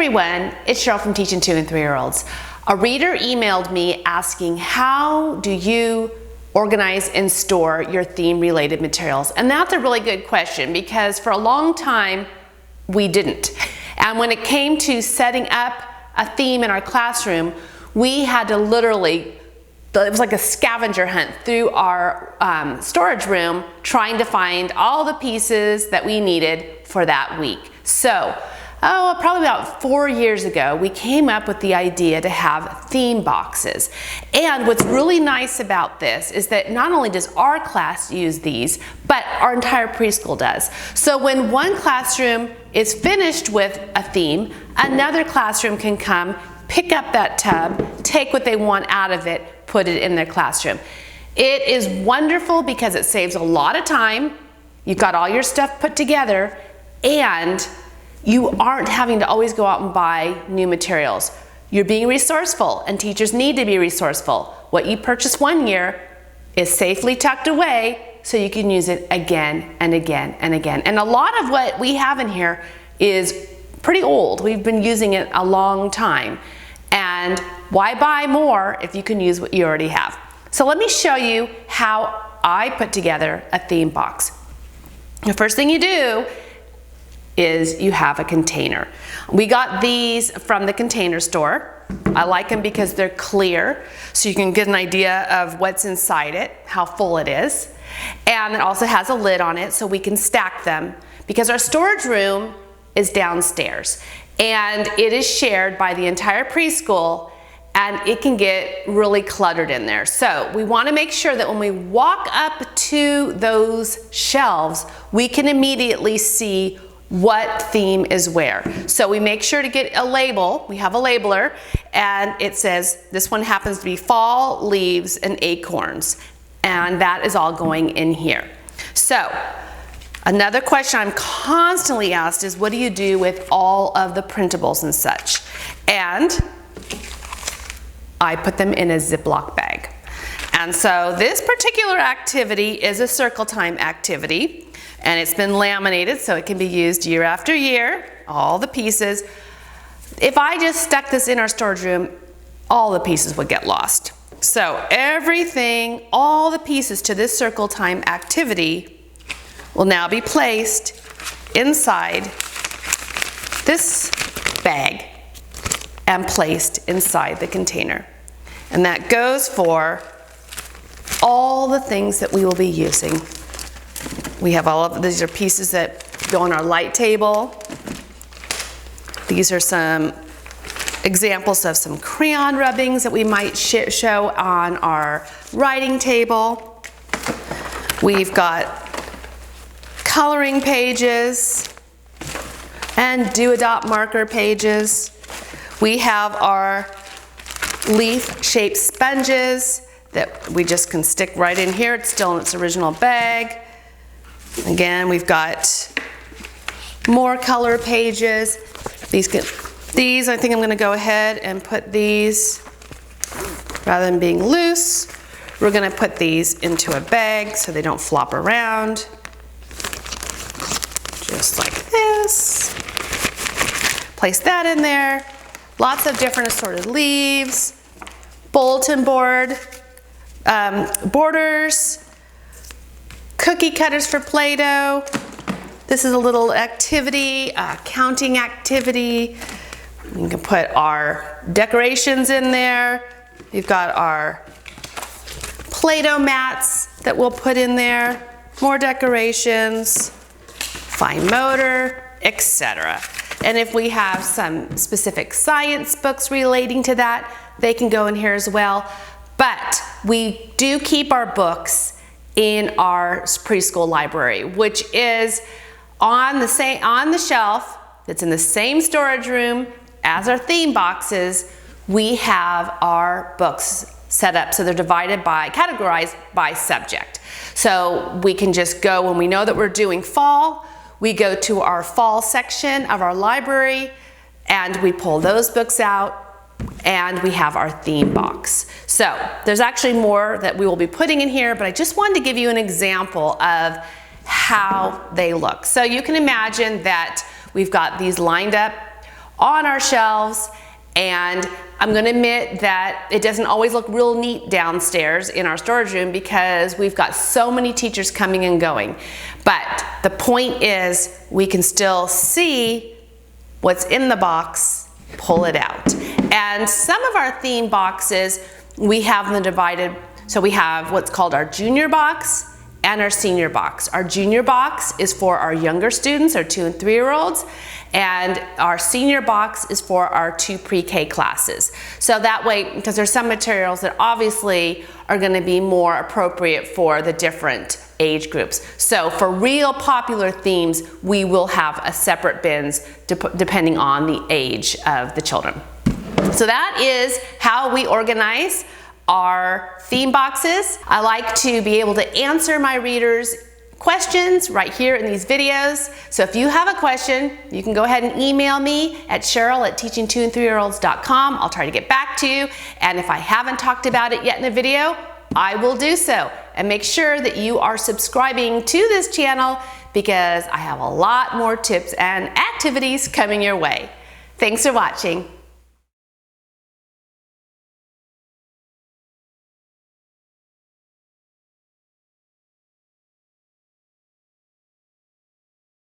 everyone, it's Cheryl from Teaching 2 and 3-year-olds. A reader emailed me asking, how do you organize and store your theme-related materials? And that's a really good question because for a long time, we didn't. And when it came to setting up a theme in our classroom, we had to literally, it was like a scavenger hunt through our storage room trying to find all the pieces that we needed for that week. So, probably about 4 years ago, we came up with the idea to have theme boxes. And what's really nice about this is that not only does our class use these, but our entire preschool does. So when one classroom is finished with a theme, another classroom can come, pick up that tub, take what they want out of it, put it in their classroom. It is wonderful because it saves a lot of time. You've got all your stuff put together, and you aren't having to always go out and buy new materials. You're being resourceful, and teachers need to be resourceful. What you purchase one year is safely tucked away so you can use it again and again and again. And a lot of what we have in here is pretty old. We've been using it a long time. And why buy more if you can use what you already have? So let me show you how I put together a theme box. The first thing you do is you have a container. We got these from the Container Store. I like them because they're clear, so you can get an idea of what's inside it, how full it is. And it also has a lid on it so we can stack them because our storage room is downstairs and it is shared by the entire preschool, and it can get really cluttered in there. So we want to make sure that when we walk up to those shelves, we can immediately see what theme is where. So we make sure to get a label. We have a labeler, and it says this one happens to be fall, leaves, and acorns. And that is all going in here. So another question I'm constantly asked is, what do you do with all of the printables and such? And I put them in a Ziploc bag. And so this particular activity is a circle time activity. And it's been laminated so it can be used year after year, all the pieces. If I just stuck this in our storage room, all the pieces would get lost. So everything, all the pieces to this circle time activity will now be placed inside this bag and placed inside the container. And that goes for all the things that we will be using. We have all of these are pieces that go on our light table. These are some examples of some crayon rubbings that we might show on our writing table. We've got coloring pages and do-a-dot marker pages. We have our leaf-shaped sponges that we just can stick right in here. It's still in its original bag. Again, we've got more color pages. These I think I'm going to go ahead and put these, rather than being loose, we're going to put these into a bag so they don't flop around. Just like this. Place that in there. Lots of different assorted leaves, bulletin board, borders, cookie cutters for Play-Doh. This is a little activity, counting activity. We can put our decorations in there. We've got our Play-Doh mats that we'll put in there. More decorations, fine motor, etc. And if we have some specific science books relating to that, they can go in here as well. But we do keep our books in our preschool library, which is on the shelf that's in the same storage room as our theme boxes. We have our books set up so they're categorized by subject. So we can just go, when we know that we're doing fall, we go to our fall section of our library and we pull those books out, and we have our theme box. So there's actually more that we will be putting in here, but I just wanted to give you an example of how they look. So you can imagine that we've got these lined up on our shelves. And I'm going to admit that it doesn't always look real neat downstairs in our storage room because we've got so many teachers coming and going. But the point is we can still see what's in the box, pull it out. And some of our theme boxes, we have them divided. So we have what's called our junior box and our senior box. Our junior box is for our younger students, our 2 and 3-year-olds, and our senior box is for our 2 pre-K classes. So that way, because there's some materials that obviously are going to be more appropriate for the different age groups. So for real popular themes, we will have a separate bins depending on the age of the children. So that is how we organize our theme boxes. I like to be able to answer my readers' questions right here in these videos. So if you have a question, you can go ahead and email me at Cheryl@teaching2and3year-olds.com. I'll try to get back to you. And if I haven't talked about it yet in a video, I will do so. And make sure that you are subscribing to this channel because I have a lot more tips and activities coming your way. Thanks for watching.